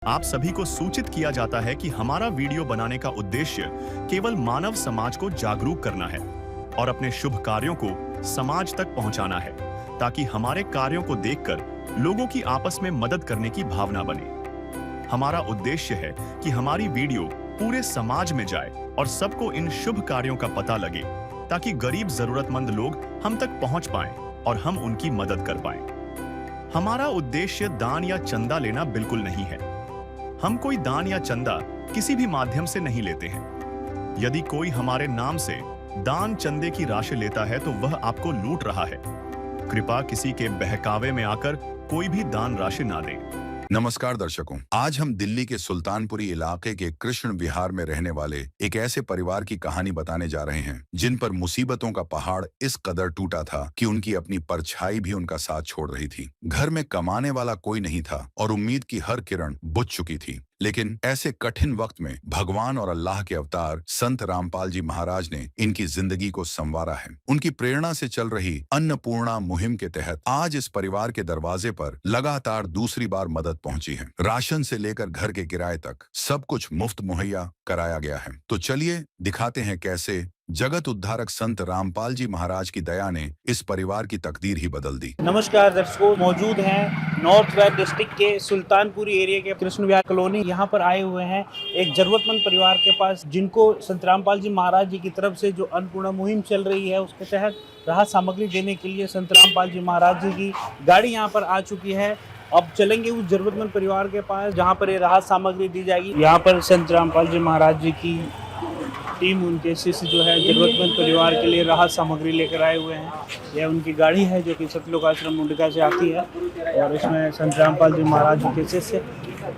आप सभी को सूचित किया जाता है कि हमारा वीडियो बनाने का उद्देश्य केवल मानव समाज को जागरूक करना है और अपने शुभ कार्यों को समाज तक पहुंचाना है, ताकि हमारे कार्यों को देखकर लोगों की आपस में मदद करने की भावना बने। हमारा उद्देश्य है कि हमारी वीडियो पूरे समाज में जाए और सबको इन शुभ कार्यों का पता लगे, ताकि गरीब जरूरतमंद लोग हम तक पहुंच पाएं और हम उनकी मदद कर पाएं। हमारा उद्देश्य दान या चंदा लेना बिल्कुल नहीं है। हम कोई दान या चंदा किसी भी माध्यम से नहीं लेते हैं। यदि कोई हमारे नाम से दान चंदे की राशि लेता है तो वह आपको लूट रहा है। कृपया किसी के बहकावे में आकर कोई भी दान राशि ना दें। नमस्कार दर्शकों, आज हम दिल्ली के सुल्तानपुरी इलाके के कृष्ण विहार में रहने वाले एक ऐसे परिवार की कहानी बताने जा रहे हैं जिन पर मुसीबतों का पहाड़ इस कदर टूटा था कि उनकी अपनी परछाई भी उनका साथ छोड़ रही थी। घर में कमाने वाला कोई नहीं था और उम्मीद की हर किरण बुझ चुकी थी। लेकिन ऐसे कठिन वक्त में भगवान और अल्लाह के अवतार संत रामपाल जी महाराज ने इनकी जिंदगी को संवारा है। उनकी प्रेरणा से चल रही अन्नपूर्णा मुहिम के तहत आज इस परिवार के दरवाजे पर लगातार दूसरी बार मदद पहुंची है। राशन से लेकर घर के किराए तक सब कुछ मुफ्त मुहैया कराया गया है। तो चलिए दिखाते हैं कैसे जगत उद्धारक संत रामपाल जी महाराज की दया ने इस परिवार की तकदीर ही बदल दी। नमस्कार दर्शकों, मौजूद हैं नॉर्थ वेस्ट डिस्ट्रिक्ट के सुल्तानपुरी एरिया के कृष्ण विहार कॉलोनी। यहाँ पर आए हुए हैं एक जरूरतमंद परिवार के पास, जिनको संत रामपाल जी महाराज जी की तरफ से जो अन्नपूर्णा मुहिम चल रही है उसके तहत राहत सामग्री देने के लिए संत रामपाल जी महाराज जी की गाड़ी यहाँ पर आ चुकी है। अब चलेंगे उस जरूरतमंद परिवार के पास जहाँ पर ये राहत सामग्री दी जाएगी। यहाँ पर संत रामपाल जी महाराज जी की टीम, उनके शिष्य जो है जरूरतमंद परिवार के लिए राहत सामग्री लेकर आए हुए हैं। यह उनकी गाड़ी है जो कि सतलोक आश्रम मुंडिका से आती है और इसमें संत रामपाल जी महाराज जी के शिष्य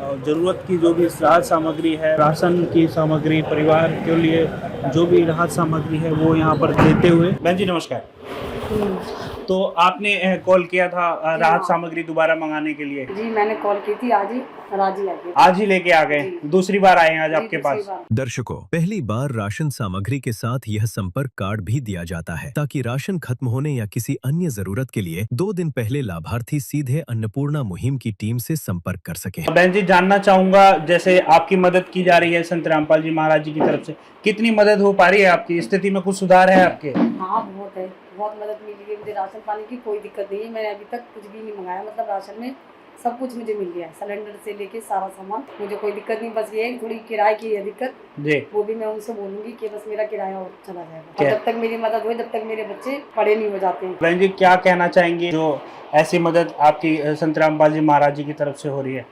और ज़रूरत की जो भी राहत सामग्री है, राशन की सामग्री, परिवार के लिए जो भी राहत सामग्री है वो यहाँ पर देते हुए। बहन जी नमस्कार। तो आपने कॉल किया था राहत सामग्री दोबारा मंगाने के लिए? जी मैंने कॉल की थी, आज ही लेके आ गए। दूसरी बार आए हैं आज आपके पास। दर्शकों, पहली बार राशन सामग्री के साथ यह संपर्क कार्ड भी दिया जाता है ताकि राशन खत्म होने या किसी अन्य जरूरत के लिए 2 दिन पहले लाभार्थी सीधे अन्नपूर्णा मुहिम की टीम से संपर्क कर सके। बहन जी जानना चाहूंगा, जैसे आपकी मदद की जा रही है संत रामपाल जी महाराज जी की तरफ से, कितनी मदद हो पा रही है? आपकी स्थिति में कुछ सुधार है आपके? हाँ बहुत है, बहुत मदद मिली है मुझे। राशन पानी की कोई दिक्कत नहीं है। मैंने अभी तक कुछ भी नहीं मंगाया, मतलब राशन में सब कुछ मुझे मिल गया है, सिलेंडर से लेके सारा सामान। मुझे कोई दिक्कत नहीं, बस ये है थोड़ी किराए की है दिक्कत जी। वो भी मैं उनसे बोलूंगी कि बस मेरा किराया और चला जाएगा। जब तक मेरी मदद हो, जब तक मेरे बच्चे पढ़े नहीं हो जाते हैं। बहन जी क्या कहना चाहेंगे जो ऐसी मदद आपकी संत रामपाल जी महाराज जी की तरफ से हो रही है?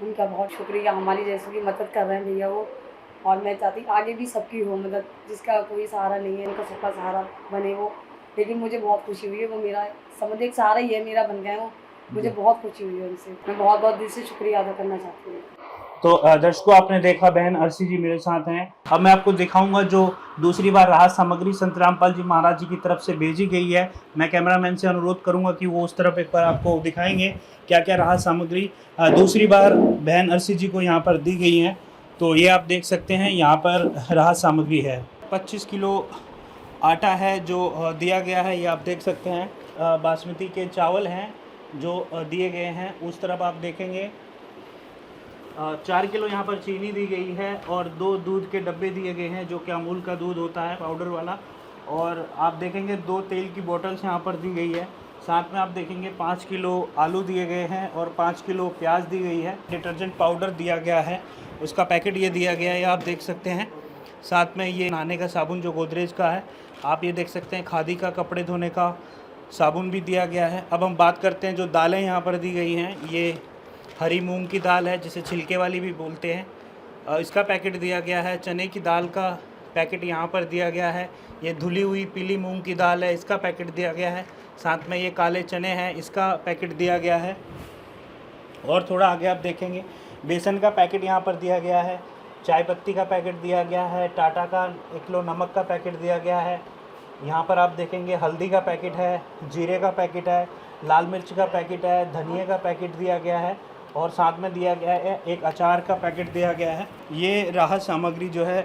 उनका बहुत शुक्रिया, हमारी जैसे की मदद कर रहे हैं भैया वो। और मैं चाहती आगे भी सबकी हो मदद, जिसका कोई सहारा नहीं है उनका सबका सहारा बने वो। लेकिन मुझे बहुत खुशी हुई है, वो मेरा समझ एक सहारा ही है, मेरा बन गया वो। मुझे बहुत खुशी हुई है उनसे, मैं बहुत बहुत दिल से शुक्रिया अदा करना चाहती हूँ। तो दर्शकों आपने देखा, बहन अर्शी जी मेरे साथ हैं। अब मैं आपको दिखाऊंगा जो दूसरी बार राहत सामग्री संत रामपाल जी महाराज जी की तरफ से भेजी गई है। मैं कैमरामैन से अनुरोध करूंगा कि वो उस तरफ एक बार आपको दिखाएंगे क्या क्या राहत सामग्री दूसरी बार बहन अर्शी जी को यहाँ पर दी गई है। तो ये आप देख सकते हैं, यहाँ पर राहत सामग्री है। 25 किलो आटा है जो दिया गया है, ये आप देख सकते हैं। बासमती के चावल हैं जो दिए गए हैं। उस तरफ आप देखेंगे 4 किलो यहाँ पर चीनी दी गई है और 2 दूध के डब्बे दिए गए हैं जो कि अमूल का दूध होता है, पाउडर वाला। और आप देखेंगे 2 तेल की बोतल्स यहाँ पर दी गई है। साथ में आप देखेंगे 5 किलो आलू दिए गए हैं और 5 किलो प्याज दी गई है। डिटर्जेंट पाउडर दिया गया है, उसका पैकेट ये दिया गया है, आप देख सकते हैं। साथ में ये नहाने का साबुन जो गोदरेज का है, आप ये देख सकते हैं। खादी का कपड़े धोने का साबुन भी दिया गया है। अब हम बात करते हैं जो दालें यहाँ पर दी गई हैं। ये हरी मूंग की दाल है जिसे छिलके वाली भी बोलते हैं, इसका पैकेट दिया गया है। चने की दाल का पैकेट यहाँ पर दिया गया है। ये धुली हुई पीली मूंग की दाल है, इसका पैकेट दिया गया है। साथ में ये काले चने हैं, इसका पैकेट दिया गया है। और थोड़ा आगे आप देखेंगे बेसन का पैकेट यहाँ पर दिया गया है। चाय पत्ती का पैकेट दिया गया है। टाटा का 1 किलो नमक का पैकेट दिया गया है। यहाँ पर आप देखेंगे हल्दी का पैकेट है, जीरे का पैकेट है, लाल मिर्च का पैकेट है, धनिया का पैकेट दिया गया है और साथ में दिया गया है एक अचार का पैकेट दिया गया है। ये राहत सामग्री जो है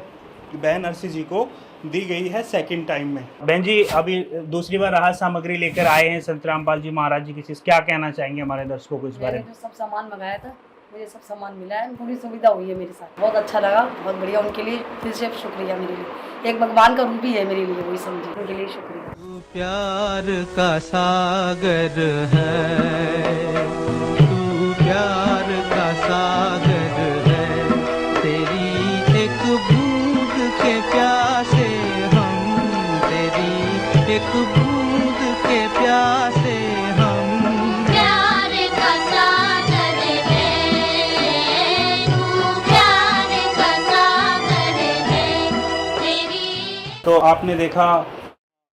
बहन अर्शी जी को दी गई है सेकंड टाइम में। बहन जी अभी दूसरी बार राहत सामग्री लेकर आए हैं संत रामपाल जी महाराज जी की चीज़, क्या कहना चाहेंगे हमारे दर्शकों को इस बारे में? जो सब सामान मंगाया था मुझे सब सामान मिला है, पूरी सुविधा हुई है मेरे साथ, बहुत अच्छा लगा, बहुत बढ़िया। उनके लिए फिर से शुक्रिया, मेरे लिए एक भगवान का रूप ही है मेरे लिए, वही समझे, उनके लिए शुक्रिया। तू प्यार का सागर है, तू प्यार का सागर है, तेरी एक बूंद के प्यासे हम, तेरी एक बूंद के प्यासे हम। प्यार का सागर है, तू प्यार का सागर है, तेरी। तो आपने देखा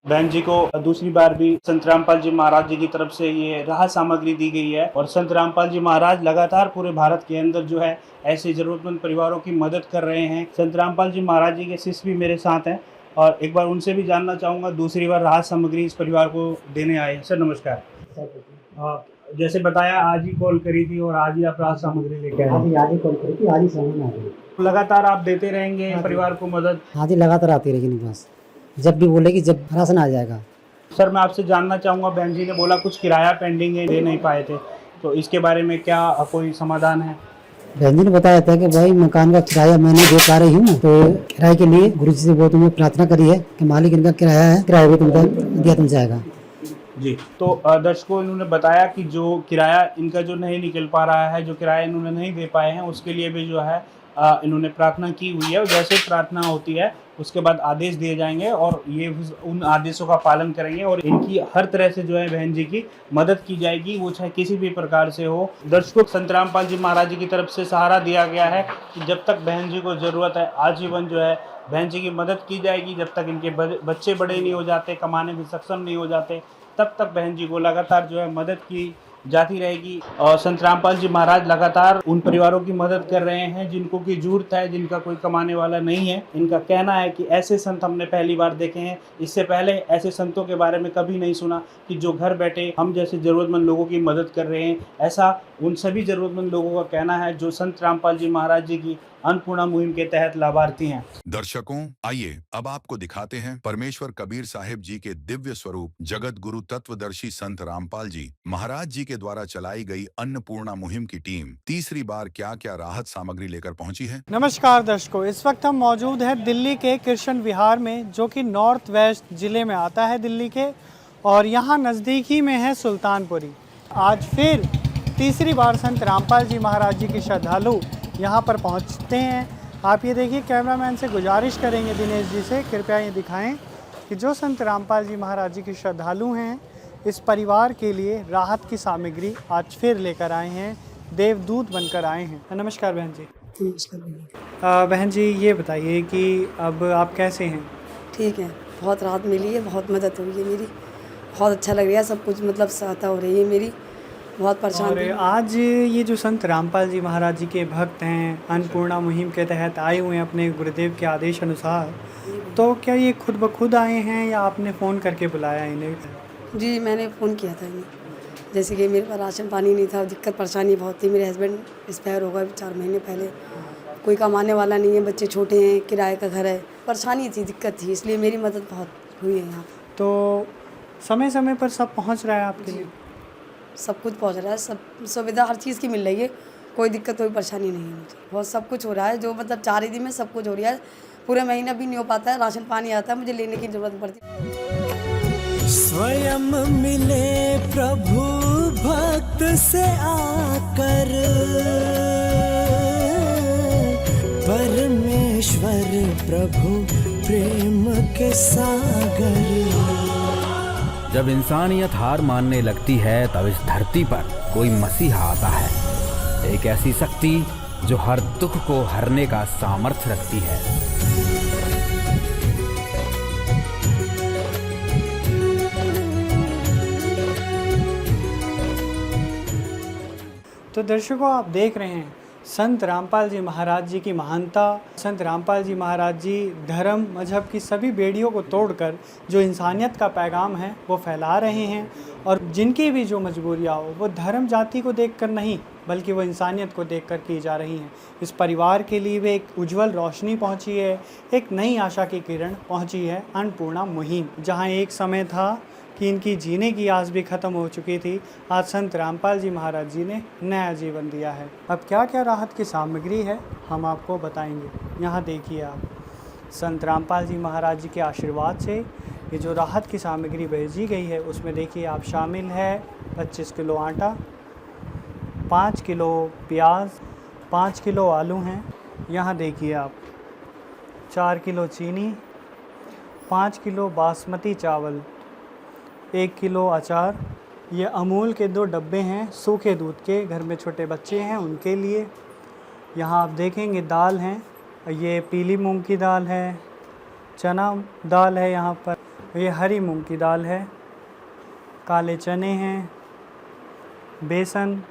बहन जी को दूसरी बार भी संत रामपाल जी महाराज जी की तरफ से ये राहत सामग्री दी गई है और संत रामपाल जी महाराज लगातार पूरे भारत के अंदर जो है ऐसे जरूरतमंद परिवारों की मदद कर रहे हैं। संत रामपाल जी महाराज जी के शिष्य भी मेरे साथ हैं और एक बार उनसे भी जानना चाहूँगा, दूसरी बार राहत सामग्री इस परिवार को देने आए हैं। सर नमस्कार। जैसे बताया आज ही कॉल करी थी और आज ही आप राहत सामग्री लेके आए। आज ही कॉल करी थी, आज ही सामान आ गई। लगातार आप देते रहेंगे परिवार को मदद? आज ही लगातार आती रहेगी मेरे पास, जब भी बोलेगी जब राशन आ जाएगा। सर मैं आपसे जानना चाहूँगा, बहन जी ने बोला कुछ किराया पेंडिंग है, दे नहीं पाए थे, तो इसके बारे में क्या कोई समाधान है? बहन जी ने बताया था कि भाई मकान का किराया मैं नहीं दे पा रही हूँ, तो किराए के लिए गुरु जी से बहुत तुम्हें प्रार्थना करी है कि मालिक इनका किराया है, किराया भी तुमको दिया तुम जाएगा। जी, तो दर्शकों इन्होंने बताया कि जो किराया इनका जो नहीं निकल पा रहा है, जो किराया इन्होंने नहीं दे पाए हैं, उसके लिए भी जो है इन्होंने प्रार्थना की हुई है और जैसे प्रार्थना होती है उसके बाद आदेश दिए जाएंगे और ये उन आदेशों का पालन करेंगे और इनकी हर तरह से जो है बहन जी की मदद की जाएगी, वो चाहे किसी भी प्रकार से हो। दर्शकों संत रामपाल जी महाराज जी की तरफ से सहारा दिया गया है कि जब तक बहन जी को ज़रूरत है आजीवन जो है बहन जी की मदद की जाएगी, जब तक इनके बच्चे बड़े नहीं हो जाते, कमाने में सक्षम नहीं हो जाते, तब तक बहन जी को लगातार जो है मदद की जाती रहेगी। और संत रामपाल जी महाराज लगातार उन परिवारों की मदद कर रहे हैं जिनको की जरूरत है, जिनका कोई कमाने वाला नहीं है। इनका कहना है कि ऐसे संत हमने पहली बार देखे हैं, इससे पहले ऐसे संतों के बारे में कभी नहीं सुना कि जो घर बैठे हम जैसे ज़रूरतमंद लोगों की मदद कर रहे हैं। ऐसा उन सभी ज़रूरतमंद लोगों का कहना है जो संत रामपाल जी महाराज जी की अन्नपूर्णा मुहिम के तहत लाभार्थी हैं। दर्शकों आइए अब आपको दिखाते हैं परमेश्वर कबीर साहिब जी के दिव्य स्वरूप जगत गुरु तत्वदर्शी संत रामपाल जी महाराज जी के द्वारा चलाई गई अन्नपूर्णा मुहिम की टीम तीसरी बार क्या क्या राहत सामग्री लेकर पहुंची है। नमस्कार दर्शकों, इस वक्त हम मौजूद हैं दिल्ली के कृष्ण विहार में, जो कि नॉर्थ वेस्ट जिले में आता है दिल्ली के, और यहाँ नज़दीक ही में है सुल्तानपुरी। आज फिर तीसरी बार संत रामपाल जी महाराज जी के श्रद्धालु यहाँ पर पहुँचते हैं। आप ये देखिए, कैमरामैन से गुजारिश करेंगे दिनेश जी से कृपया ये दिखाएं कि जो संत रामपाल जी महाराज जी के श्रद्धालु हैं इस परिवार के लिए राहत की सामग्री आज फिर लेकर आए हैं, देवदूत बनकर आए हैं। नमस्कार बहन जी। नमस्कार। बहन जी ये बताइए कि अब आप कैसे हैं? ठीक है, बहुत राहत मिली है, बहुत मदद हुई है मेरी, बहुत अच्छा लग रहा है, सब कुछ मतलब सहायता हो रही है मेरी, बहुत परेशान और थी। आज ये जो संत रामपाल जी महाराज जी के भक्त हैं, अन्नपूर्णा मुहिम के तहत आए हुए हैं अपने गुरुदेव के आदेश अनुसार, तो क्या ये खुद ब खुद आए हैं या आपने फ़ोन करके बुलाया इन्हें? जी मैंने फ़ोन किया था इन्हें, जैसे कि मेरे पास राशन पानी नहीं था, दिक्कत परेशानी बहुत थी। मेरे हस्बैंड एक्सपायर हो गए 4 महीने पहले, कोई कमाने वाला नहीं है, बच्चे छोटे हैं, किराए का घर है, परेशानी थी, दिक्कत थी, इसलिए मेरी मदद बहुत हुई है यहाँ। तो समय समय पर सब पहुँच रहा है आपके लिए? सब कुछ पहुँच रहा है, सब सुविधा हर चीज़ की मिल रही है, कोई दिक्कत कोई परेशानी नहीं है मुझे, बहुत सब कुछ हो रहा है, जो मतलब 4 ही दिन में सब कुछ हो रहा है। पूरे महीना भी नहीं हो पाता है, राशन पानी आता है, मुझे लेने की ज़रूरत पड़ती है। स्वयं मिले प्रभु भक्त से आकर, परमेश्वर प्रभु प्रेम के सागर। जब इंसानियत हार मानने लगती है तब इस धरती पर कोई मसीहा आता है, एक ऐसी शक्ति जो हर दुख को हरने का सामर्थ्य रखती है। तो दर्शकों आप देख रहे हैं संत रामपाल जी महाराज जी की महानता। संत रामपाल जी महाराज जी धर्म मजहब की सभी बेड़ियों को तोड़कर जो इंसानियत का पैगाम है वो फैला रहे हैं, और जिनकी भी जो मजबूरियाँ हो वो धर्म जाति को देखकर नहीं बल्कि वो इंसानियत को देखकर की जा रही हैं। इस परिवार के लिए भी एक उज्जवल रोशनी पहुंची है, एक नई आशा की किरण पहुंची है अन्नपूर्णा मुहिम। जहां एक समय था कि इनकी जीने की आस भी ख़त्म हो चुकी थी, आज संत रामपाल जी महाराज जी ने नया जीवन दिया है। अब क्या क्या राहत की सामग्री है हम आपको बताएंगे। यहाँ देखिए आप, संत रामपाल जी महाराज जी के आशीर्वाद से ये जो राहत की सामग्री भेजी गई है उसमें देखिए आप शामिल है 25 किलो आटा, 5 किलो प्याज, 5 किलो आलू हैं। यहाँ देखिए आप 4 किलो चीनी, 5 किलो बासमती चावल, 1 किलो अचार, ये अमूल के 2 डब्बे हैं सूखे दूध के, घर में छोटे बच्चे हैं उनके लिए। यहाँ आप देखेंगे दाल हैं, ये पीली मूंग की दाल है, चना दाल है, यहाँ पर ये हरी मूंग की दाल है, काले चने हैं, बेसन,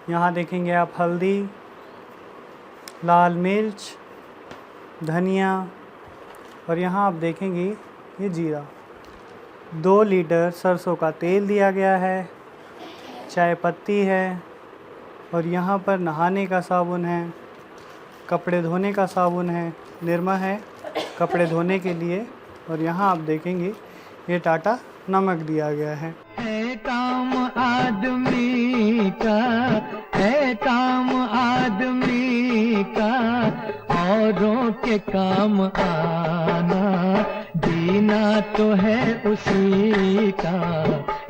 यहाँ देखेंगे आप हल्दी, लाल मिर्च, धनिया, और यहाँ आप देखेंगे ये जीरा। 2 लीटर सरसों का तेल दिया गया है, चाय पत्ती है, और यहाँ पर नहाने का साबुन है, कपड़े धोने का साबुन है, निरमा है कपड़े धोने के लिए, और यहाँ आप देखेंगे ये टाटा नमक दिया गया है। काम आदमी का है, काम आदमी का औरों के काम आना, जीना तो है उसी का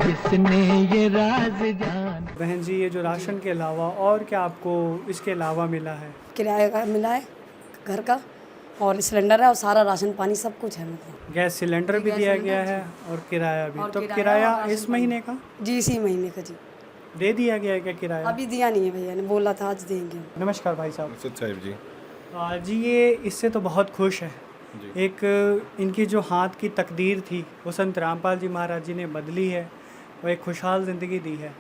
जिसने ये राज जान। बहन जी, ये जो राशन के अलावा और क्या आपको इसके अलावा मिला है? किराए का मिला है घर का, और सिलेंडर है, और सारा राशन पानी सब कुछ है मतलब। गैस सिलेंडर भी दिया गया है और किराया भी। और तो किराया किराया और इस महीने का जी, इसी महीने का जी दे दिया गया है क्या किराया? अभी दिया नहीं है, भैया ने बोला था आज देंगे। नमस्कार भाई साहब। साहिब जी। जी, ये इससे तो बहुत खुश है। एक इनकी जो हाथ की तकदीर थी वो संत रामपाल जी महाराज जी ने बदली है और एक खुशहाल ज़िंदगी दी है।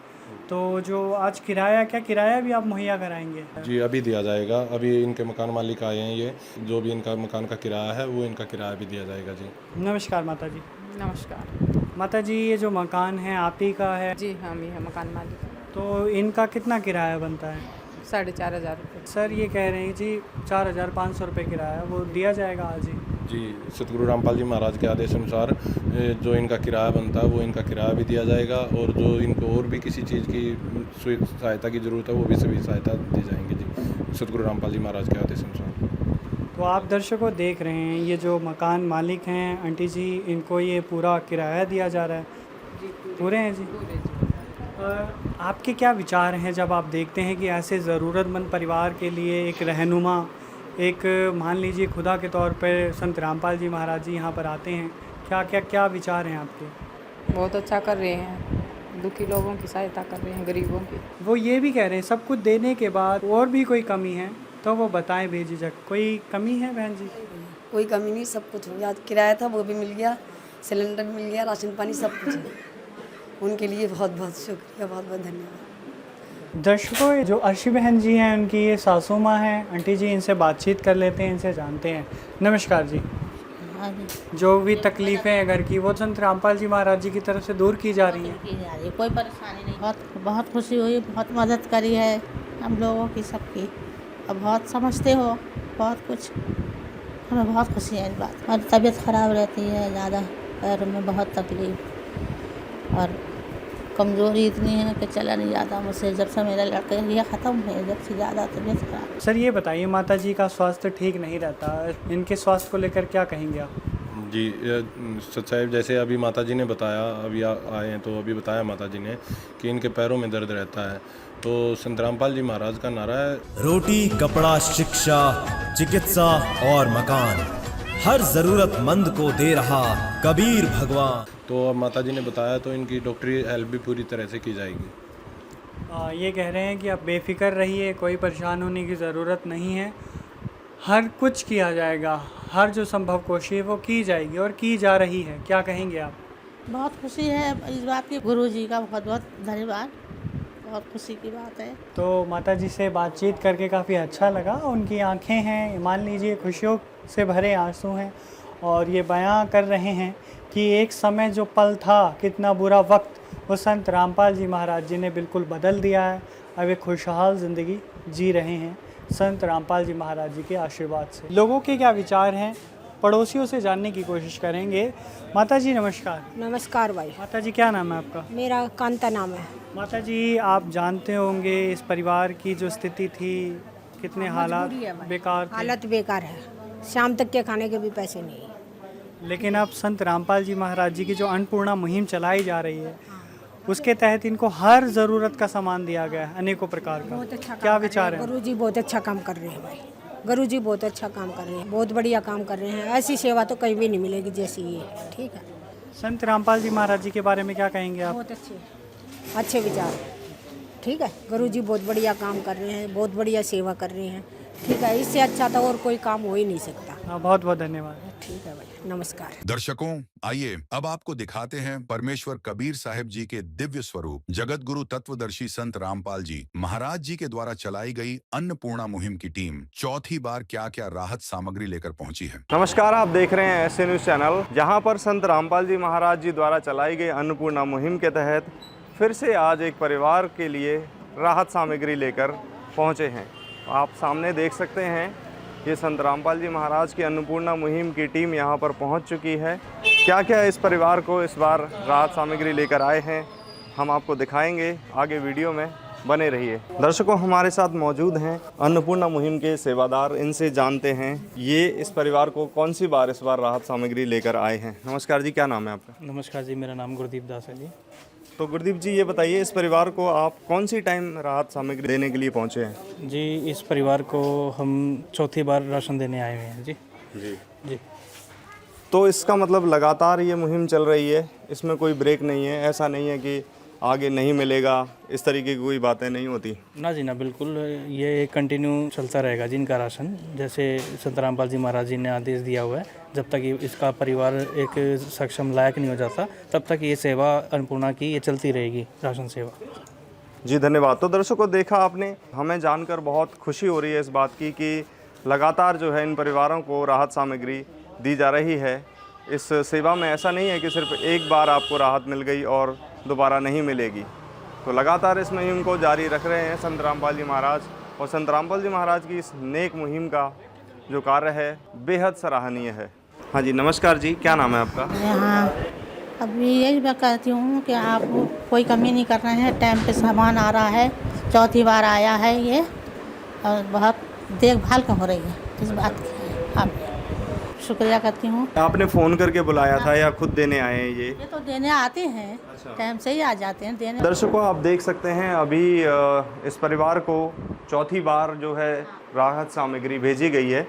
तो जो आज किराया, क्या किराया भी आप मुहैया कराएंगे? जी, अभी दिया जाएगा। अभी इनके मकान मालिक आए हैं, ये जो भी इनका मकान का किराया है वो इनका किराया भी दिया जाएगा जी। नमस्कार माता जी। नमस्कार माता जी, ये जो मकान है आप ही का है? जी, हम ही है मकान मालिक। तो इनका कितना किराया बनता है? 4,500 रुपये। सर ये कह रहे हैं जी 4,500 रुपये किराया, वो दिया जाएगा आज ही? जी, सतगुरु रामपाल जी महाराज के आदेश अनुसार जो इनका किराया बनता है वो इनका किराया भी दिया जाएगा, और जो इनको और भी किसी चीज़ की सहायता की ज़रूरत है वो भी सभी सहायता दी जाएंगी जी, सतगुरु रामपाल जी महाराज के आदेश अनुसार। तो आप दर्शकों देख रहे हैं, ये जो मकान मालिक हैं आंटी जी, इनको ये पूरा किराया दिया जा रहा है? पूरे हैं जी। आपके क्या विचार हैं जब आप देखते हैं कि ऐसे ज़रूरतमंद परिवार के लिए एक रहनुमा, एक मान लीजिए खुदा के तौर पर संत रामपाल जी महाराज जी यहाँ पर आते हैं, क्या विचार हैं आपके? बहुत अच्छा कर रहे हैं, दुखी लोगों की सहायता कर रहे हैं, गरीबों की। वो ये भी कह रहे हैं सब कुछ देने के बाद और भी कोई कमी है तो वो बताएं बेझिझक। कोई कमी है बहन जी? कोई कमी नहीं, सब कुछ हो गया। किराया था वो भी मिल गया, सिलेंडर भी मिल गया, राशन पानी सब कुछ है। उनके लिए बहुत बहुत शुक्रिया, बहुत बहुत धन्यवाद। दर्शकों, ये जो अर्शी बहन जी हैं उनकी ये सासू माँ हैं। आंटी जी, इनसे बातचीत कर लेते हैं, इनसे जानते हैं। नमस्कार जी। जो भी तकलीफ़ें घर की वो संत रामपाल जी महाराज जी की तरफ से दूर की जा रही हैं? कोई परेशानी नहीं, बहुत खुशी हुई, बहुत मदद करी है हम लोगों की, सबकी। अब बहुत समझते हो बहुत कुछ, हमें बहुत खुशी है इस बात। हमारी तबीयत ख़राब रहती है ज़्यादा, पैरों में बहुत तकलीफ और कमज़ोरी इतनी है कि चला नहीं जाता मुझसे। जब से मेरा लड़का ये ख़त्म है, जब से ज़्यादा तबीयत खराब। सर ये बताइए, माता जी का स्वास्थ्य ठीक नहीं रहता, इनके स्वास्थ्य को लेकर क्या कहेंगे आप? जी, साहिब, जैसे अभी माता जी ने बताया, अभी आए हैं तो अभी बताया माता जी ने कि इनके पैरों में दर्द रहता है। तो संत रामपाल जी महाराज का नारा है, रोटी, कपड़ा, शिक्षा, चिकित्सा और मकान, हर जरूरतमंद को दे रहा कबीर भगवान। तो अब माता जी ने बताया तो इनकी डॉक्टरी हेल्प भी पूरी तरह से की जाएगी। ये कह रहे हैं कि आप बेफिक्र रहिए, कोई परेशान होने की ज़रूरत नहीं है, हर कुछ किया जाएगा, हर जो संभव कोशिश वो की जाएगी और की जा रही है। क्या कहेंगे आप? बहुत खुशी है इस बात की, गुरु जी का बहुत बहुत धन्यवाद, बहुत खुशी की बात है। तो माता जी से बातचीत करके काफ़ी अच्छा लगा। उनकी आंखें हैं, मान लीजिए खुशियों से भरे आंसू हैं, और ये बयां कर रहे हैं कि एक समय जो पल था, कितना बुरा वक्त, वो संत रामपाल जी महाराज जी ने बिल्कुल बदल दिया है। अब एक खुशहाल ज़िंदगी जी रहे हैं संत रामपाल जी महाराज जी के आशीर्वाद से। लोगों के क्या विचार हैं पड़ोसियों से जानने की कोशिश करेंगे। माता जी नमस्कार। नमस्कार भाई। माता जी क्या नाम है आपका? मेरा कांता नाम है। माता जी आप जानते होंगे इस परिवार की जो स्थिति थी, कितने हालात मजबूरी है भाई। बेकार थे। हालत बेकार है, शाम तक के खाने के भी पैसे नहीं। लेकिन अब संत रामपाल जी महाराज जी की जो अन्नपूर्णा मुहिम चलाई जा रही है, उसके तहत इनको हर ज़रूरत का सामान दिया गया है, अनेकों प्रकार का। बहुत अच्छा क्या विचार है? गुरु जी बहुत अच्छा काम कर रहे हैं भाई। गुरु जी बहुत अच्छा काम कर रहे हैं, बहुत बढ़िया काम कर रहे हैं। ऐसी सेवा तो कहीं भी नहीं मिलेगी जैसी ये। ठीक है। संत रामपाल जी महाराज जी के बारे में क्या कहेंगे आप? बहुत अच्छे विचार। ठीक है। गुरु जी बहुत बढ़िया काम कर रहे हैं, बहुत बढ़िया सेवा कर रहे हैं। ठीक है। इससे अच्छा तो और कोई काम हो ही नहीं सकता। बहुत बहुत धन्यवाद। ठीक है भाई, नमस्कार। दर्शकों आइए अब आपको दिखाते हैं परमेश्वर कबीर साहिब जी के दिव्य स्वरूप जगत गुरु तत्वदर्शी संत रामपाल जी महाराज जी के द्वारा चलाई गई अन्नपूर्णा मुहिम की टीम चौथी बार क्या क्या राहत सामग्री लेकर पहुंची है। नमस्कार, आप देख रहे हैं ऐसे न्यूज चैनल, जहां पर संत रामपाल जी महाराज जी द्वारा चलाई गई अन्नपूर्णा मुहिम के तहत फिर से आज एक परिवार के लिए राहत सामग्री लेकर पहुंचे हैं। आप सामने देख सकते हैं ये संत रामपाल जी महाराज की अन्नपूर्णा मुहिम की टीम यहाँ पर पहुँच चुकी है। क्या क्या इस परिवार को इस बार राहत सामग्री लेकर आए हैं हम आपको दिखाएंगे, आगे वीडियो में बने रहिए। दर्शकों हमारे साथ मौजूद हैं अन्नपूर्णा मुहिम के सेवादार, इनसे जानते हैं ये इस परिवार को कौन सी बार इस बार राहत सामग्री लेकर आए हैं। नमस्कार जी, क्या नाम है आपका? नमस्कार जी, मेरा नाम गुरदीप दास है जी। तो गुरदीप जी ये बताइए इस परिवार को आप कौन सी टाइम राहत सामग्री देने के लिए पहुंचे हैं? जी इस परिवार को हम चौथी बार राशन देने आए हुए हैं जी। जी जी। तो इसका मतलब लगातार ये मुहिम चल रही है, इसमें कोई ब्रेक नहीं है, ऐसा नहीं है कि आगे नहीं मिलेगा, इस तरीके की कोई बातें नहीं होती? ना जी ना, बिल्कुल ये कंटिन्यू चलता रहेगा जिनका राशन, जैसे संत रामपाल जी महाराज जी ने आदेश दिया हुआ है, जब तक इसका परिवार एक सक्षम लायक नहीं हो जाता तब तक ये सेवा अन्नपूर्णा की ये चलती रहेगी, राशन सेवा। जी धन्यवाद। तो दर्शकों देखा आपने, हमें जानकर बहुत खुशी हो रही है इस बात की कि लगातार जो है इन परिवारों को राहत सामग्री दी जा रही है। इस सेवा में ऐसा नहीं है कि सिर्फ एक बार आपको राहत मिल गई और दोबारा नहीं मिलेगी। तो लगातार इस मुहिम को जारी रख रहे हैं संत रामपाल जी महाराज, और संत रामपाल जी महाराज की इस नेक मुहिम का जो कार्य है बेहद सराहनीय है। हाँ जी नमस्कार जी, क्या नाम है आपका? हाँ, अभी यही मैं कहती हूँ कि आप कोई कमी नहीं कर रहे हैं, टाइम पे सामान आ रहा है, चौथी बार आया है ये, और बहुत देखभाल हो रही है इस बात की। आप शुक्रिया करती हूँ। आपने फ़ोन करके बुलाया था या खुद देने आए हैं? ये तो देने आते हैं, टाइम से ही आ जाते हैं देने। दर्शकों आप देख सकते हैं अभी इस परिवार को चौथी बार जो है राहत सामग्री भेजी गई है।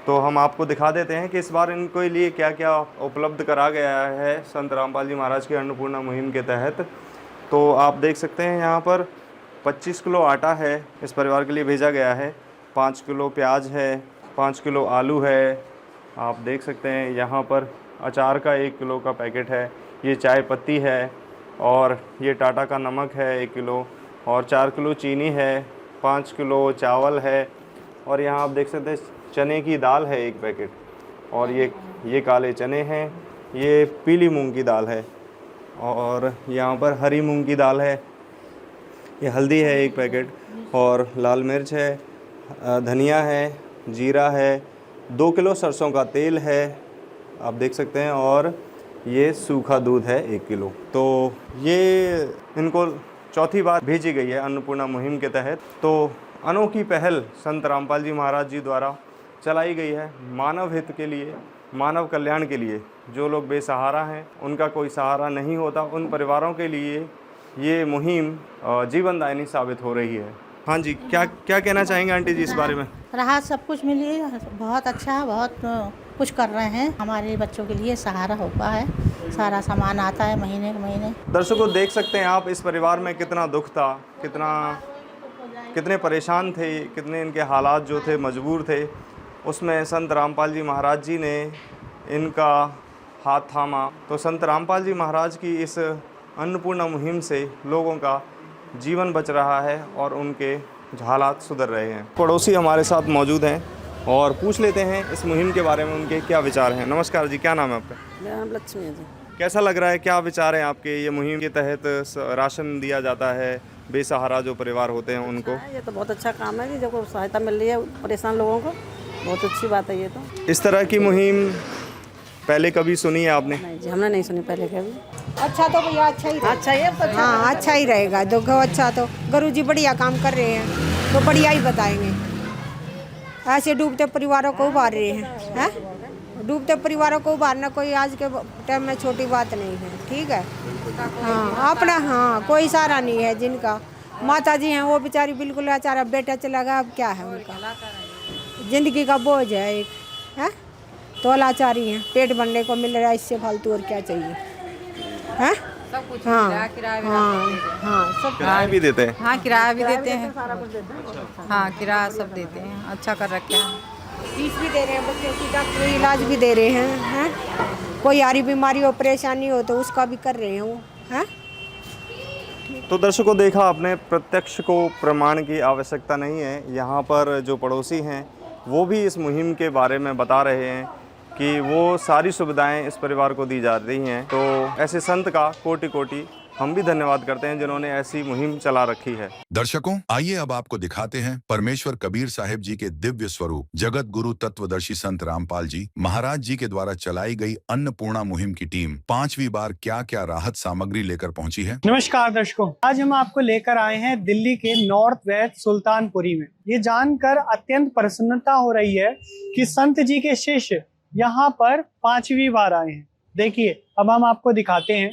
तो हम आपको दिखा देते हैं कि इस बार इनको लिए क्या क्या उपलब्ध करा गया है संत रामपाल जी महाराज की अन्नपूर्णा मुहिम के तहत। तो आप देख सकते हैं यहाँ पर 25 किलो आटा है इस परिवार के लिए भेजा गया है, 5 किलो प्याज है, 5 किलो आलू है। आप देख सकते हैं यहाँ पर अचार का 1 किलो का पैकेट है, ये चाय पत्ती है, और ये टाटा का नमक है 1 किलो, और 4 किलो चीनी है, 5 किलो चावल है, और यहाँ आप देख सकते हैं चने की दाल है 1 पैकेट, और ये काले चने हैं, ये पीली मूंग की दाल है, और यहाँ पर हरी मूंग की दाल है, ये हल्दी है 1 पैकेट, और लाल मिर्च है, धनिया है, जीरा है, 2 किलो सरसों का तेल है आप देख सकते हैं, और ये सूखा दूध है 1 किलो। तो ये इनको चौथी बार भेजी गई है अन्नपूर्णा मुहिम के तहत। तो अनोखी पहल संत रामपाल जी महाराज जी द्वारा चलाई गई है मानव हित के लिए, मानव कल्याण के लिए। जो लोग बेसहारा हैं, उनका कोई सहारा नहीं होता, उन परिवारों के लिए ये मुहिम जीवनदायिनी साबित हो रही है। हाँ जी, क्या कहना चाहेंगे आंटी जी इस बारे में? राहत सब कुछ मिली, बहुत अच्छा, बहुत कुछ कर रहे हैं, हमारे बच्चों के लिए सहारा होता है, सारा सामान आता है महीने के महीने। दर्शकों देख सकते हैं आप इस परिवार में कितना दुख था, कितने परेशान थे, कितने इनके हालात जो थे मजबूर थे, उसमें संत रामपाल जी महाराज जी ने इनका हाथ थामा। तो संत रामपाल जी महाराज की इस अन्नपूर्णा मुहिम से लोगों का जीवन बच रहा है और उनके हालात सुधर रहे हैं। पड़ोसी हमारे साथ मौजूद हैं और पूछ लेते हैं इस मुहिम के बारे में उनके क्या विचार हैं। नमस्कार जी, क्या नाम है आपका? मेरा नाम लक्ष्मी है जी। कैसा लग रहा है, क्या विचार हैं आपके? ये मुहिम के तहत राशन दिया जाता है बेसहारा जो परिवार होते हैं उनको। ये तो बहुत अच्छा काम है कि जो सहायता मिल रही है परेशान लोगों को, बहुत अच्छी बात है ये तो। इस तरह की मुहिम पहले कभी सुनी है आपने? नहीं जी, हमने नहीं सुनी पहले कभी। अच्छा तो भैया अच्छा ही अच्छा ये तो अच्छा हाँ अच्छा ही रहेगा। देखो अच्छा तो गुरु जी बढ़िया काम कर रहे हैं तो बढ़िया ही बताएंगे। ऐसे डूबते परिवारों को उबार रहे हैं, डूबते परिवारों को उबारना कोई आज के टाइम में छोटी बात नहीं है। ठीक है, हाँ अपना हाँ कोई सहारा नहीं है। जिनका माता जी हैं वो बेचारी बिल्कुल बेचारा बेटा चला गया, अब क्या है उनका, जिंदगी का बोझ है एक, है तो लाचारी हैं। पेट भरने को मिल रहा है, इससे फालतू और क्या चाहिए, है सब कुछ हाँ किराया हाँ सब किराया भी देते हैं? हाँ किराया भी देते हैं। हाँ किराया सब देते हैं, अच्छा कर रखे हैं। फीस भी दे रहे हैं, बच्चों की डॉक्टरी इलाज भी दे रहे हैं, कोई यारी बीमारी हो परेशानी हो तो उसका भी कर रहे हैं वो, हैं। तो दर्शकों देखा आपने, प्रत्यक्ष को प्रमाण की आवश्यकता नहीं है। यहाँ पर जो पड़ोसी हैं वो भी इस मुहिम के बारे में बता रहे हैं कि वो सारी सुविधाएं इस परिवार को दी जा रही हैं। तो ऐसे संत का कोटि कोटि हम भी धन्यवाद करते हैं जिन्होंने ऐसी मुहिम चला रखी है। दर्शकों आइए अब आपको दिखाते हैं परमेश्वर कबीर साहिब जी के दिव्य स्वरूप जगत गुरु तत्वदर्शी संत रामपाल जी महाराज जी के द्वारा चलाई गई अन्नपूर्णा मुहिम की टीम 5वीं बार क्या क्या राहत सामग्री लेकर पहुंची है। नमस्कार दर्शकों, आज हम आपको लेकर आए हैं दिल्ली के नॉर्थ वेस्ट सुल्तानपुरी में। ये जानकर अत्यंत प्रसन्नता हो रही है कि संत जी के शिष्य यहाँ पर 5वीं बार आए हैं। देखिए अब हम आपको दिखाते हैं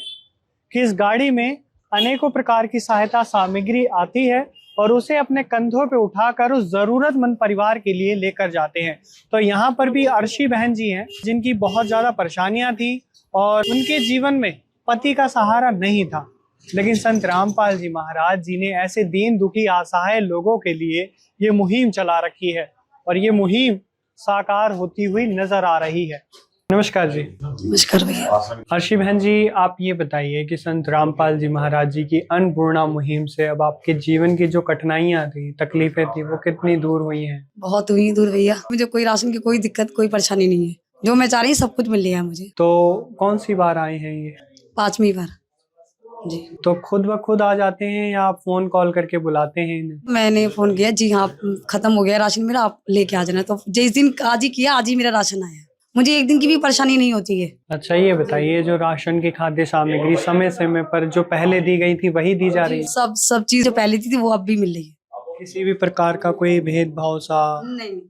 कि इस गाड़ी में अनेकों प्रकार की सहायता सामग्री आती है और उसे अपने कंधों पे उठाकर उस जरूरतमंद परिवार के लिए लेकर जाते हैं। तो यहाँ पर भी अर्शी बहन जी हैं जिनकी बहुत ज्यादा परेशानियां थी और उनके जीवन में पति का सहारा नहीं था, लेकिन संत रामपाल जी महाराज जी ने ऐसे दीन दुखी असहाय लोगों के लिए ये मुहिम चला रखी है और ये मुहिम साकार होती हुई नजर आ रही है। नमस्कार जी। नमस्कार भैया। अर्शी बहन जी, आप ये बताइए कि संत रामपाल जी महाराज जी की अन्नपूर्णा मुहिम से अब आपके जीवन की जो कठिनाइयां थी, तकलीफें थी, वो कितनी दूर हुई हैं? बहुत हुई दूर भैया। मुझे कोई राशन की कोई दिक्कत कोई परेशानी नहीं है, जो मैं चाह रही सब कुछ मिल रहा है मुझे। तो कौन सी बार आए हैं ये? 5वीं बार जी। तो खुद ब खुद आ जाते हैं या आप फोन कॉल करके बुलाते हैं इन्हें? मैंने फोन किया जी, हाँ खत्म हो गया राशन मेरा, आप लेके आ जाना। तो जिस दिन आज ही किया, आज ही मेरा राशन आया। मुझे एक दिन की भी परेशानी नहीं होती है। अच्छा ये बताइए, जो राशन की खाद्य सामग्री समय समय पर जो पहले दी गई थी वही दी जा रही है? सब चीज जो पहले थी वो अब भी मिल रही है। किसी भी प्रकार का कोई भेदभाव सा? नहीं,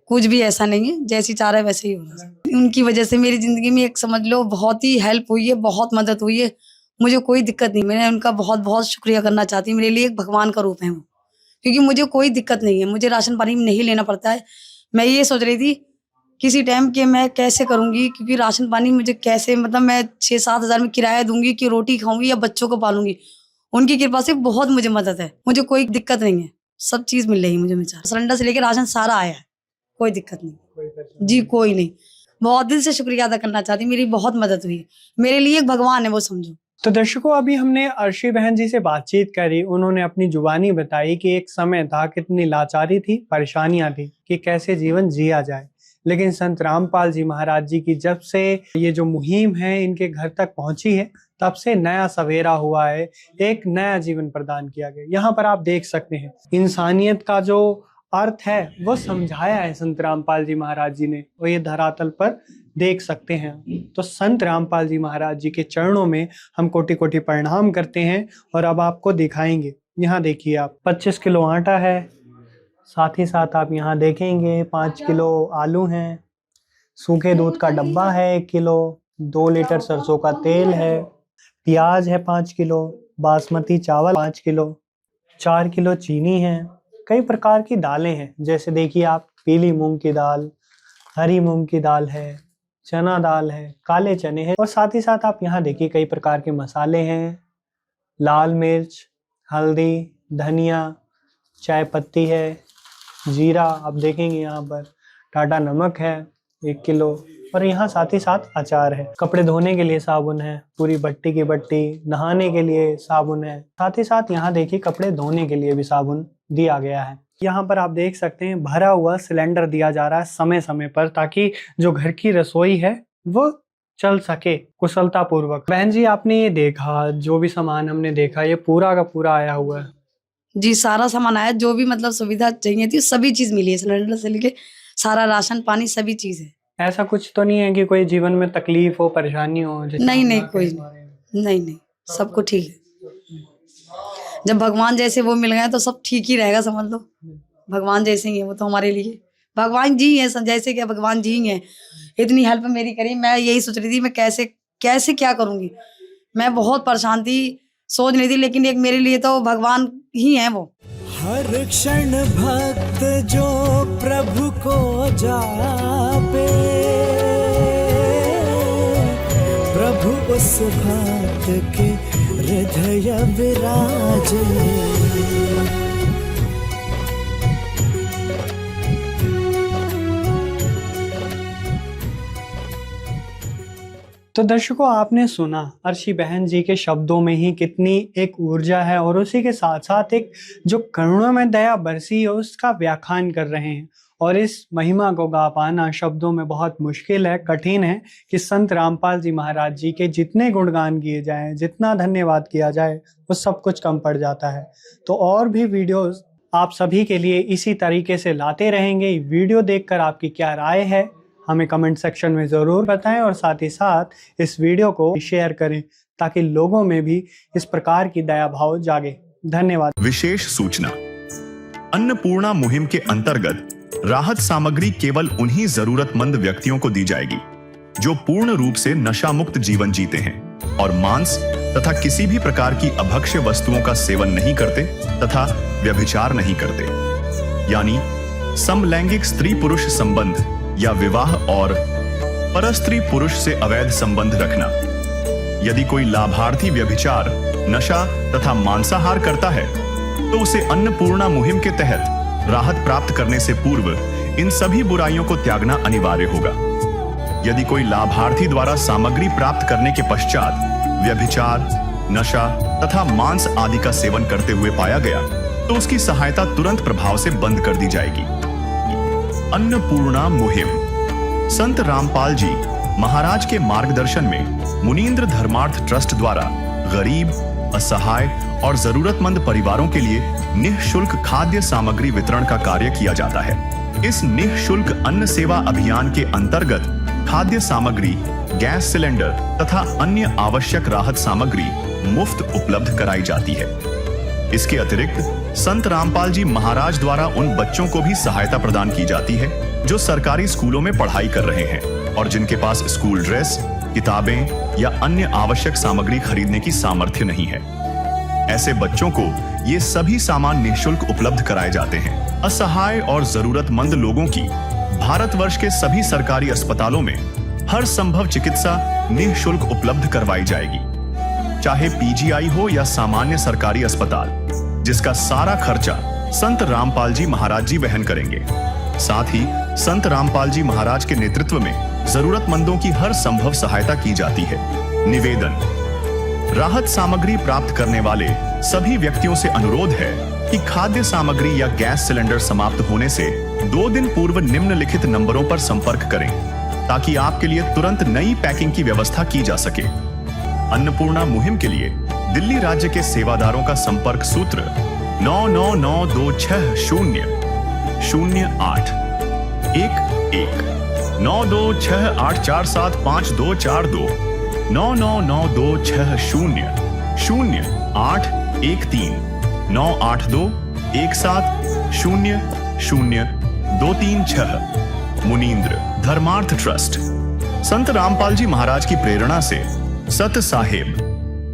कुछ भी ऐसा नहीं है, जैसी चाह रहा है वैसे ही होना। उनकी वजह से मेरी जिंदगी में एक समझ लो बहुत ही हेल्प हुई है, बहुत मदद हुई है। मुझे कोई दिक्कत नहीं, मैं उनका बहुत बहुत शुक्रिया करना चाहती हूँ। मेरे लिए एक भगवान का रूप है वो, क्योंकि मुझे कोई दिक्कत नहीं है, मुझे राशन पानी नहीं लेना पड़ता है। मैं ये सोच रही थी किसी टाइम के मैं कैसे करूंगी, क्योंकि राशन पानी मुझे कैसे, मतलब मैं 6-7 हज़ार में किराया दूंगी कि रोटी खाऊंगी या बच्चों को पालूंगी। उनकी कृपा से बहुत मुझे मदद है, मुझे कोई दिक्कत नहीं है, सब चीज मिल रही है मुझे। मैं सिलेंडर से लेकर राशन सारा आया है, कोई दिक्कत नहीं जी, कोई नहीं। बहुत दिल से शुक्रिया अदा करना चाहती हूँ, मेरी बहुत मदद हुई है। मेरे लिए एक भगवान है वो, समझो। तो दर्शकों अभी हमने अर्शी बहन जी से बातचीत करी, उन्होंने अपनी जुबानी बताई कि एक समय था, कितनी लाचारी थी, परेशानियां थी कि कैसे जीवन जिया जाए। लेकिन संत रामपाल जी महाराज जी की जब से ये जो मुहिम है इनके घर तक पहुंची है, तब से नया सवेरा हुआ है, एक नया जीवन प्रदान किया गया। यहाँ पर आप देख सकते हैं इंसानियत का जो अर्थ है वो समझाया है संत रामपाल जी महाराज जी ने, और ये धरातल पर देख सकते हैं। तो संत रामपाल जी महाराज जी के चरणों में हम कोटि कोटि प्रणाम करते हैं और अब आपको दिखाएंगे। यहाँ देखिए आप, 25 किलो आटा है, साथ ही साथ आप यहाँ देखेंगे 5 किलो आलू हैं, सूखे दूध का डब्बा है 1 किलो, 2 लीटर सरसों का तेल है, प्याज है 5 किलो, बासमती चावल 5 किलो, 4 किलो चीनी है, कई प्रकार की दालें हैं। जैसे देखिए आप, पीली मूंग की दाल, हरी मूंग की दाल है, चना दाल है, काले चने हैं, और साथ ही साथ आप यहाँ देखिए कई प्रकार के मसाले हैं, लाल मिर्च, हल्दी, धनिया, चाय पत्ती है, जीरा आप देखेंगे यहाँ पर, टाटा नमक है 1 किलो, और यहाँ साथ ही साथ अचार है। कपड़े धोने के लिए साबुन है, पूरी भट्टी की भट्टी, नहाने के लिए साबुन है, साथ ही साथ यहाँ देखिए कपड़े धोने के लिए भी साबुन दिया गया है। यहाँ पर आप देख सकते हैं भरा हुआ सिलेंडर दिया जा रहा है समय समय पर, ताकि जो घर की रसोई है वो चल सके कुशलता पूर्वक। बहन जी आपने ये देखा, जो भी सामान हमने देखा ये पूरा का पूरा आया हुआ है जी, सारा सामान आया, जो भी मतलब सुविधा चाहिए थी सभी चीज मिली है, सिलेंडर से लेके सारा राशन पानी सभी चीज है। ऐसा कुछ तो नहीं है कि कोई जीवन में तकलीफ हो, परेशानी हो? नहीं नहीं, कोई नहीं, सबको ठीक है। जब भगवान जैसे वो मिल गए तो सब ठीक ही रहेगा, समझ लो। भगवान जैसे ही है वो तो हमारे लिए, भगवान जी है, जैसे क्या भगवान जी हैं। इतनी हेल्प मेरी करी, मैं यही सोच रही थी मैं कैसे क्या करूंगी। मैं बहुत परेशान थी, सोच रही थी, लेकिन एक मेरे लिए तो भगवान ही है वो। हर क्षण भक्त जो प्रभु को जापे, प्रभु उस भक्त के हृदय विराजे। तो दर्शकों, आपने सुना अर्शी बहन जी के शब्दों में ही कितनी एक ऊर्जा है, और उसी के साथ साथ एक जो करुणा में दया बरसी है उसका व्याख्यान कर रहे हैं। और इस महिमा को गा पाना शब्दों में बहुत मुश्किल है, कठिन है कि संत रामपाल जी महाराज जी के जितने गुणगान किए जाएं, जितना धन्यवाद किया जाए, वो सब कुछ कम पड़ जाता है। तो और भी वीडियोस आप सभी के लिए इसी तरीके से लाते रहेंगे। वीडियो देखकर आपकी क्या राय है हमें कमेंट सेक्शन में ज़रूर बताएं, और साथ ही साथ इस वीडियो को शेयर करें ताकि लोगों में भी इस प्रकार की दया भाव जागे। धन्यवाद। विशेष सूचना, अन्नपूर्णा मुहिम के अंतर्गत राहत सामग्री केवल उन्हीं जरूरतमंद व्यक्तियों को दी जाएगी जो पूर्ण रूप से नशा मुक्त जीवन जीते हैं और मांस तथा किसी भी प्रकार की अभक्ष्य वस्तुओं का सेवन नहीं करते तथा व्यभिचार नहीं करते, यानी समलैंगिक स्त्री पुरुष संबंध या विवाह और परस्त्री पुरुष से अवैध संबंध रखना। यदि कोई लाभार्थी व्यभिचार, नशा तथा मांसाहार करता है तो उसे अन्नपूर्णा मुहिम के तहत राहत प्राप्त करने से पूर्व इन सभी बुराइयों को त्यागना अनिवार्य होगा। यदि कोई लाभार्थी द्वारा सामग्री प्राप्त करने के पश्चात व्यभिचार, नशा तथा मांस आदि का सेवन करते हुए पाया गया तो उसकी सहायता तुरंत प्रभाव से बंद कर दी जाएगी। अन्नपूर्णा मुहिम संत रामपाल जी महाराज के मार्गदर्शन में मुनींद्र धर्मार्थ ट्रस्ट द्वारा गरीब, असहाय और जरूरतमंद परिवारों के लिए निःशुल्क खाद्य सामग्री वितरण का कार्य किया जाता है। इस निःशुल्क अन्न सेवा अभियान के अंतर्गत खाद्य सामग्री, गैस सिलेंडर तथा अन्य आवश्यक राहत सामग्री मुफ्त उपलब्ध कराई जाती है। इसके अतिरिक्त संत रामपाल जी महाराज द्वारा उन बच्चों को भी सहायता प्रदान की जाती है जो सरकारी स्कूलों में पढ़ाई कर रहे हैं और जिनके पास स्कूल ड्रेस, किताबें या अन्य आवश्यक सामग्री खरीदने की सामर्थ्य नहीं है। ऐसे बच्चों को ये सभी सामान निःशुल्क उपलब्ध कराए जाते हैं। असहाय और जरूरतमंद लोगों की भारतवर्ष के सभी सरकारी अस्पतालों में हर संभव चिकित्सा निःशुल्क उपलब्ध करवाई जाएगी, चाहे पीजीआई हो या सामान्य सरकारी अस्पताल, जिसका सारा खर्चा संत रामपाल जी महाराज जी वहन करेंगे। साथ ही संत रामपाल जी महाराज के नेतृत्व में जरूरतमंदों की हर संभव सहायता की जाती है। निवेदन, राहत सामग्री प्राप्त करने वाले सभी व्यक्तियों से अनुरोध है कि खाद्य सामग्री या गैस सिलेंडर समाप्त होने से 2 दिन पूर्व निम्नलिखित नंबरों पर संपर्क करें ताकि आपके लिए तुरंत नई पैकिंग की व्यवस्था की जा सके। अन्नपूर्णा मुहिम के लिए दिल्ली राज्य के सेवादारों का संपर्क सूत्र 9992600811 9268475242 9992600813 98217000236। मुनींद्र धर्मार्थ ट्रस्ट संत रामपाल जी महाराज की प्रेरणा से सत साहेब